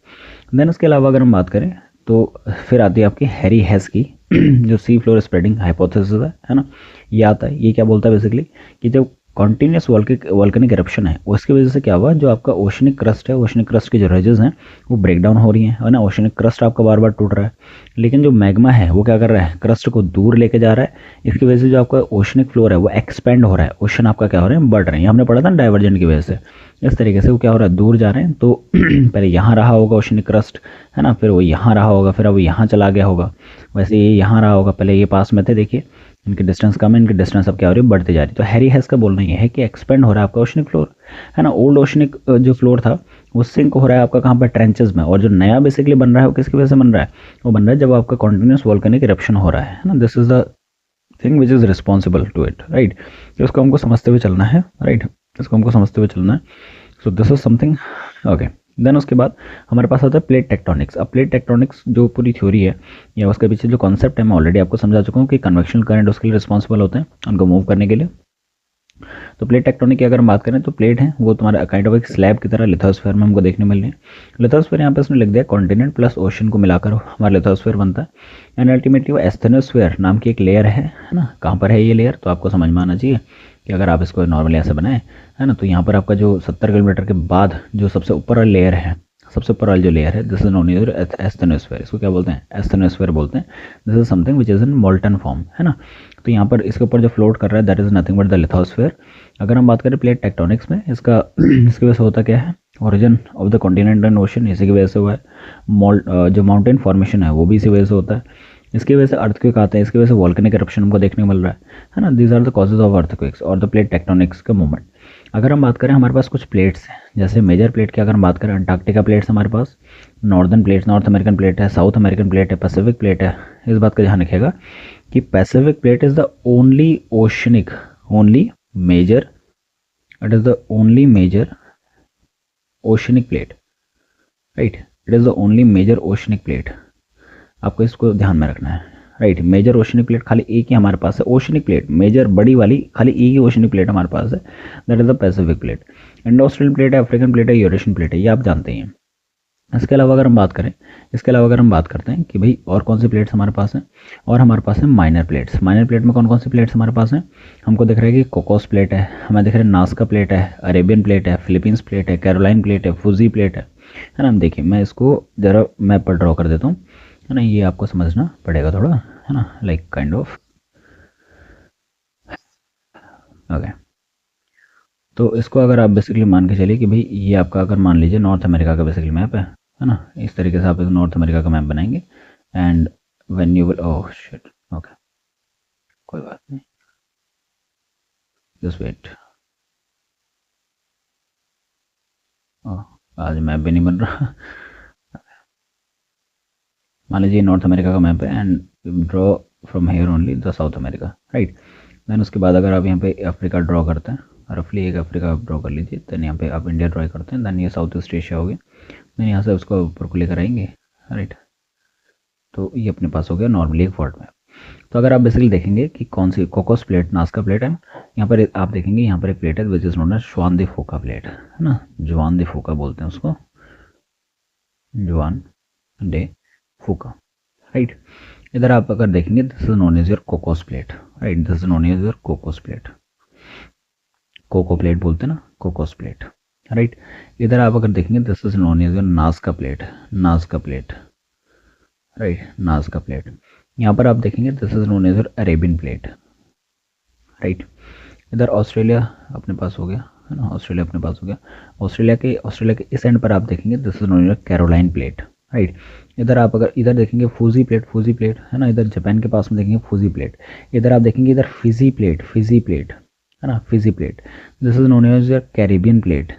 देन इसके अलावा अगर हम बात करें तो फिर आती है आपकी हैरी हेस की जो सी फ्लोर स्प्रेडिंग हाइपोथेसिस है ना, ये आता है। ये क्या बोलता है बेसिकली कि जो कॉन्टिन्यूस वॉल्केनिक एरप्शन है उसकी वजह से क्या हुआ, जो आपका ओशनिक क्रस्ट है, ओशनिक क्रस्ट की जो रेजेस हैं वो ब्रेक डाउन हो रही हैं, है ना। ओशनिक क्रस्ट आपका बार बार टूट रहा है, लेकिन जो मैग्मा है वो क्या कर रहा है, क्रस्ट को दूर लेके जा रहा है। इसकी वजह से जो आपका ओशनिक फ्लोर है वो एक्सपेंड हो रहा है, ओशन आपका क्या हो रहे हैं, बढ़ रहे हैं। ये हमने पढ़ा था ना डाइवर्जेंट की वजह से। इस तरीके से वो क्या हो रहा है, दूर जा रहे हैं। तो पहले यहाँ रहा होगा ओशनिक क्रस्ट, है ना, फिर वो यहाँ रहा होगा, फिर अब यहाँ चला गया होगा। वैसे ये यहाँ रहा होगा, पहले ये पास में थे, देखिए इनकी डिस्टेंस कम है, इनकी डिस्टेंस अब क्या हो रही है, बढ़ते जा रही है। तो हैरी हेस का बोलना ये है कि एक्सपेंड हो रहा है आपका ओशनिक फ्लोर, है ना। ओल्ड ओशनिक जो फ्लोर था वो सिंक हो रहा है आपका कहाँ पर, ट्रेंचेस में। और जो नया बेसिकली बन रहा है वो किसकी वजह से बन रहा है, वो बन रहा है जब आपका कॉन्टिन्यूस वोल्केनिक इरप्शन हो रहा है ना। This is the thing which is responsible to it, right. तो इसको हमको समझते हुए चलना है, राइट, इसको हमको समझते हुए चलना है। So this is something, okay. Then उसके बाद हमारे पास आता है प्लेट टेक्टोनिक्स। अब प्लेट टेक्टोनिक्स जो पूरी थ्योरी है या उसके पीछे जो कॉन्सेप्ट है मैं ऑलरेडी आपको समझा चुका हूँ कि कन्वेक्शनल करंट उसके लिए रिस्पॉन्सिबल होते हैं उनको मूव करने के लिए। तो प्लेट टेक्टोनिक की अगर हम बात करें तो प्लेट है वो तुम्हारा काइंड ऑफ एक स्लैब की तरह लिथोस्फीयर में हमको देखने मिल रही है। लिथोस्फीयर यहाँ पे उसने लिख दिया कॉन्टिनेंट प्लस ओशन को मिलाकर हमारा लिथोस्फीयर बनता है। एंड अल्टीमेटली वो एस्थेनोस्फीयर नाम की एक लेयर है ना। कहाँ पर है ये लेयर, तो आपको समझ में आना चाहिए कि अगर आप इसको नॉर्मली ऐसे बनाएं, है ना, तो यहाँ पर आपका जो 70 किलोमीटर के बाद जो सबसे ऊपर वाली लेयर है, सबसे ऊपर वाली जो लेयर है, this is known as asthenosphere. इसको क्या बोलते हैं, एस्थेनोस्फीयर बोलते हैं। This is something which is in molten form, है ना। तो यहाँ पर इसके ऊपर जो फ्लोट कर रहा है that is nothing but the lithosphere. अगर हम बात करें प्लेट टेक्टोनिक्स में, इसका इसकी वजह से होता क्या है, origin of the continent and ocean इसी की वजह से हुआ है। जो माउंटेन फॉर्मेशन है वो भी इसी वजह से होता है। इसकी वजह से अर्थक्वेक आते हैं, इसकी वजह से वॉल्केनिक एरप्शन हमको देखने को मिल रहा है ना। These are the causes of earthquakes और द प्लेट टेक्टोनिक्स का मूवमेंट। अगर हम बात करें हमारे पास कुछ प्लेट्स हैं, जैसे मेजर प्लेट की अगर हम बात करें, अंटार्कटिका प्लेट्स हमारे पास, northern plates, North American plate है, साउथ अमेरिकन प्लेट है, पैसिफिक प्लेट है। इस बात का ध्यान रखिएगा कि Pacific plate is the only oceanic, only major, it is the only major oceanic plate, right. It is the only major oceanic plate, आपको इसको ध्यान में रखना है, राइट। मेजर ओशनिक प्लेट खाली एक ही हमारे पास है, ओशनिक प्लेट मेजर बड़ी वाली खाली एक ही ओशनिक प्लेट हमारे पास है, that is the Pacific plate. Indo Australian plate है, अफ्रीकन प्लेट है, यूरेशियन प्लेट है, ये आप जानते हैं। इसके अलावा अगर हम बात करें, इसके अलावा अगर हम बात करते हैं कि भाई और कौन सी प्लेट्स हमारे पास हैं, और हमारे पास है माइनर प्लेट्स। माइनर प्लेट में कौन कौन सी प्लेट्स हमारे पास हैं, हमको दिख रहा है कि कोकोस प्लेट है, हमें दिख रहा है नास्का प्लेट है, अरेबियन प्लेट है, फिलीपींस प्लेट है, कैरोलाइन प्लेट है, फूजी प्लेट है ना। हम देखिए मैं इसको ज़रा मैप पर ड्रॉ कर देता हूँ, है ना, ये आपको समझना पड़ेगा थोड़ा, है ना, लाइक काइंड ऑफ, ओके। तो इसको अगर आप बेसिकली मान के चलिए कि भाई ये आपका अगर मान लीजिए नॉर्थ अमेरिका का बेसिकली मैप है ना, इस तरीके से आप नॉर्थ अमेरिका का मैप बनाएंगे। And when you will, oh shit, okay कोई बात नहीं, जस्ट वेट। आज मैप भी नहीं बन रहा। मान लीजिए नॉर्थ अमेरिका का मैप है and draw from here only the South America, right. Then उसके बाद अगर आप यहाँ पे अफ्रीका ड्रॉ करते हैं, रफली एक अफ्रीका आप ड्रॉ कर लीजिए, देन यहाँ पे आप इंडिया ड्रॉ करते हैं, देन ये साउथ ईस्ट एशिया हो गया, देन यहाँ से उसको ऊपर को लेकर आएंगे, राइट। तो ये अपने पास हो गया नॉर्मली एक फॉल्ट मैप। तो अगर आप बेसिकली देखेंगे कि कौन सी कोकोस प्लेट, नास्का प्लेट है, यहाँ पर आप देखेंगे यहाँ पर एक प्लेट है विच इज नोन एज जुआन दे फोका प्लेट, है ना, जुआन दे फोका बोलते हैं उसको, जुआन डे फूका, राइट। इधर आप अगर देखेंगे this is known as your Cocos plate, right, this is known as your Cocos plate, Coco plate बोलते हैं ना, कोकोस प्लेट, राइट। इधर आप अगर देखेंगे this is known as your Nazca plate, Nazca plate, right, Nazca plate. यहाँ पर आप देखेंगे this is known as your Arabian plate, right. इधर ऑस्ट्रेलिया अपने पास हो गया, है ना, ऑस्ट्रेलिया अपने पास हो गया। ऑस्ट्रेलिया के इस एंड पर आप देखेंगे this is known as your Caroline plate, right. इधर आप अगर इधर देखेंगे फूजी प्लेट, फूजी प्लेट, है ना, इधर जापान के पास में देखेंगे फूजी प्लेट। इधर आप देखेंगे इधर फिजी प्लेट, फिजी प्लेट, है ना, Fiji plate, this is known as your Caribbean plate,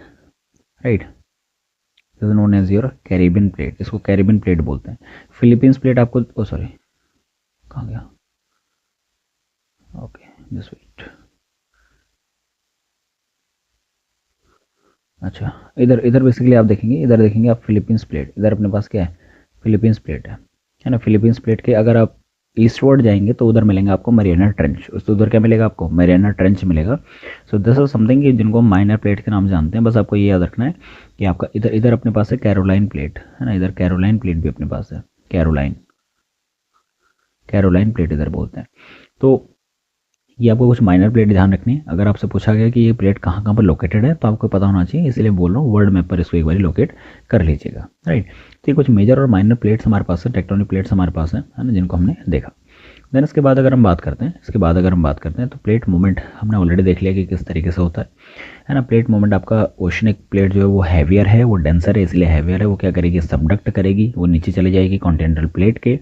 right, this is known as your Caribbean plate, इसको कैरिबियन प्लेट बोलते हैं। फिलीपींस प्लेट आपको, ओ सॉरी कहाँ गया, ओके जस्ट वेट, अच्छा इधर बेसिकली आप देखेंगे, इधर देखेंगे आप फिलीपींस प्लेट, इधर अपने पास क्या है, फिलीपींस प्लेट है ना। फिलीपींस प्लेट के अगर आप ईस्टवर्ड जाएंगे तो उधर मिलेंगे आपको मरियाना ट्रेंच, उस उधर क्या मिलेगा आपको, मरियाना ट्रेंच मिलेगा। सो दिस इज समथिंग कि जिनको माइनर प्लेट के नाम से जानते हैं, बस आपको ये याद रखना है कि आपका इधर अपने पास है कैरोलाइन प्लेट, है ना, इधर कैरोलाइन प्लेट भी अपने पास है, कैरोलाइन, कैरोलाइन प्लेट इधर बोलते हैं। तो ये आपको कुछ माइनर प्लेट ध्यान रखनी है। अगर आपसे पूछा गया कि ये प्लेट कहाँ कहाँ पर लोकेटेड है तो आपको पता होना चाहिए, इसलिए बोल रहा हूँ वर्ल्ड मैप पर इसको एक बार लोकेट कर लीजिएगा, राइट। तो ये कुछ मेजर और माइनर प्लेट्स हमारे पास है, टेक्टोनिक प्लेट्स हमारे पास है ना, जिनको हमने देखा। देन इसके बाद अगर हम बात करते हैं तो प्लेट मूवमेंट हमने ऑलरेडी देख लिया कि किस तरीके से होता है ना। प्लेट मूवमेंट आपका ओशनिक प्लेट जो है वो हैवियर है, वो डेंसर है, इसलिए हैवियर है। वो क्या करेगी, सबडक्ट करेगी, वो नीचे चली जाएगी कॉन्टिनेंटल प्लेट के।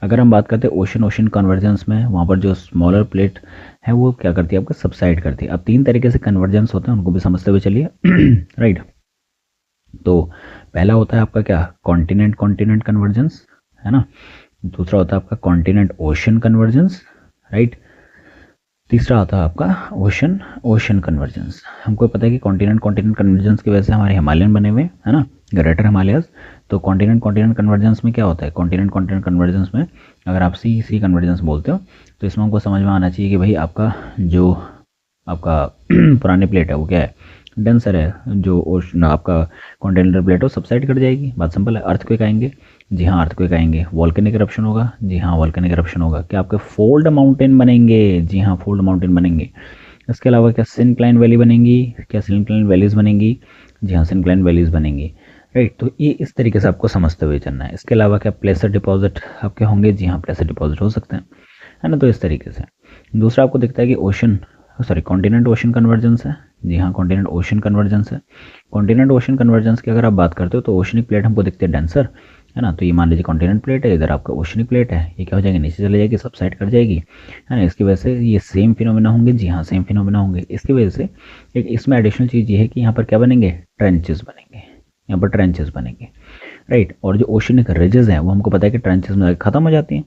अगर हम बात करते हैं ओशन कन्वर्जेंस में, वहाँ पर जो स्मॉलर प्लेट है वो क्या करती है, आपका सबसाइड करती है। अब 3 तरीके से कन्वर्जेंस होते हैं, उनको भी समझते हुए चलिए राइट। तो पहला होता है आपका क्या, कॉन्टिनेंट कॉन्टिनेंट कन्वर्जेंस, है ना। दूसरा होता है आपका कॉन्टिनेंट ओशन कन्वर्जेंस, राइट। तीसरा आता है आपका ओशन ओशन कन्वर्जेंस। हमको पता है कि कॉन्टिनेंट कॉन्टिनेंट कन्वर्जेंस की वजह से हमारे हिमालयन बने हुए है ना, ग्रेटर हिमालयस। तो कॉन्टिनेंट कॉन्टिनेंट कन्वर्जेंस में क्या होता है, कॉन्टिनेंट कॉन्टिनेंट कन्वर्जेंस में अगर आप सी कन्वर्जेंस बोलते हो तो इसमें हमको समझ में आना चाहिए कि भाई आपका जो आपका पुरानी प्लेट है वो क्या है, डेंसर है। जो ओशन आपका कॉन्टिनेंटल प्लेट हो सबसाइड कर जाएगी, बात सिंपल है। अर्थक्वेक आएंगे, जी हाँ अर्थक्वेक आएंगे। वॉल्केनिक इरप्शन होगा, जी हाँ वॉल्केनिक इरप्शन होगा। क्या आपके फोल्ड माउंटेन बनेंगे, जी हाँ फोल्ड माउंटेन बनेंगे। इसके अलावा क्या सिनक्लाइन वैली बनेंगी, क्या सिनक्लाइन वैलीज बनेंगी, जी हाँ सिनक्लाइन वैलीज बनेंगी, राइट। तो ये इस तरीके से आपको समझते हुए चलना है। इसके अलावा क्या प्लेसर डिपॉजिट आपके होंगे, जी हाँ प्लेसर डिपॉजिट हो सकते हैं, है ना। तो इस तरीके से दूसरा आपको दिखता है कि ओशन कॉन्टिनेंट ओशन कन्वर्जेंस है, जी हाँ कॉन्टिनेंट ओशन कन्वर्जेंस है। कॉन्टिनेंट ओशन कन्वर्जेंस की अगर आप बात करते हो तो ओशनिक प्लेट हमको दिखती है डेंसर, है ना। तो ये मान लीजिए कॉन्टिनेंट प्लेट है, इधर आपका ओशनिक प्लेट है, ये क्या हो जाएगी, नीचे चले जाएगी, सबसाइड कर जाएगी, है ना। इसकी वजह से ये सेम फिनोमेना होंगे, जी हाँ सेम फिनोमेना होंगे। इसकी वजह से एक इसमें एडिशनल चीज़ ये है कि यहाँ पर क्या बनेंगे, ट्रेंचेस बनेंगे, यहाँ पर ट्रेंचेस बनेंगे, राइट। और जो ओशनिक रिजेस हैं वो हमको पता है कि ट्रेंचेस में खत्म हो जाती हैं,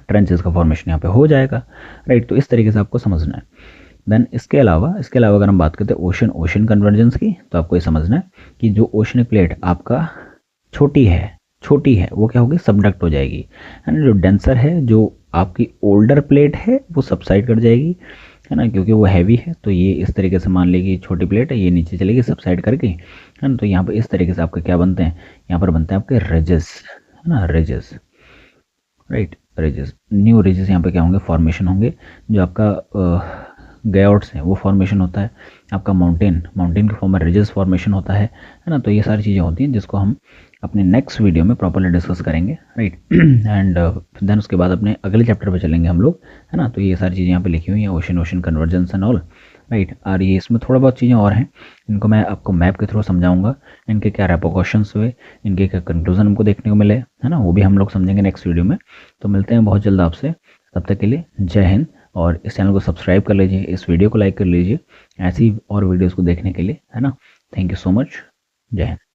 ट्रेंचेस का फॉर्मेशन यहाँ पे हो जाएगा, राइट। तो इस तरीके से आपको समझना है। देन इसके अलावा अगर हम बात करते हैं ओशन कन्वर्जेंस की, तो आपको ये समझना है कि जो ओशनिक प्लेट आपका छोटी है वो क्या होगी, सबडक्ट हो जाएगी, है ना। जो डेंसर है, जो आपकी ओल्डर प्लेट है, वो सबसाइड कर जाएगी, है ना, क्योंकि वो हैवी है। तो ये इस तरीके से मान लेगी, छोटी प्लेट है, ये नीचे चलेगी सबसाइड करके, है ना। तो यहाँ पर इस तरीके से आपके क्या बनते हैं, यहाँ पर बनते हैं आपके रिजेस, है ना, ridges, right. Ridges, new ridges यहाँ पे क्या होंगे, फॉर्मेशन होंगे। जो आपका गयाउट्स हैं वो फॉर्मेशन होता है, आपका माउंटेन के फॉर्म में रिजेस फॉर्मेशन होता है ना। तो ये सारी चीज़ें होती हैं जिसको हम अपने नेक्स्ट वीडियो में प्रॉपर्ली डिस्कस करेंगे, राइट। एंड देन उसके बाद अपने अगले चैप्टर पे चलेंगे हम लोग, है ना। तो ये सारी चीज़ें यहाँ पे लिखी हुई हैं, ocean convergence and all, right. और ये इसमें थोड़ा बहुत चीज़ें और हैं, इनको मैं आपको मैप के थ्रू समझाऊंगा, इनके क्या रेपोकॉशंस हुए, इनके क्या कंक्लूजन हमको देखने को मिले, है ना, वो भी हम लोग समझेंगे नेक्स्ट वीडियो में। तो मिलते हैं बहुत जल्द आपसे, तब तक के लिए जय हिंद। और इस चैनल को सब्सक्राइब कर लीजिए, इस वीडियो को लाइक कर लीजिए ऐसी और वीडियोस को देखने के लिए, है ना। थैंक यू सो मच, जय हिंद।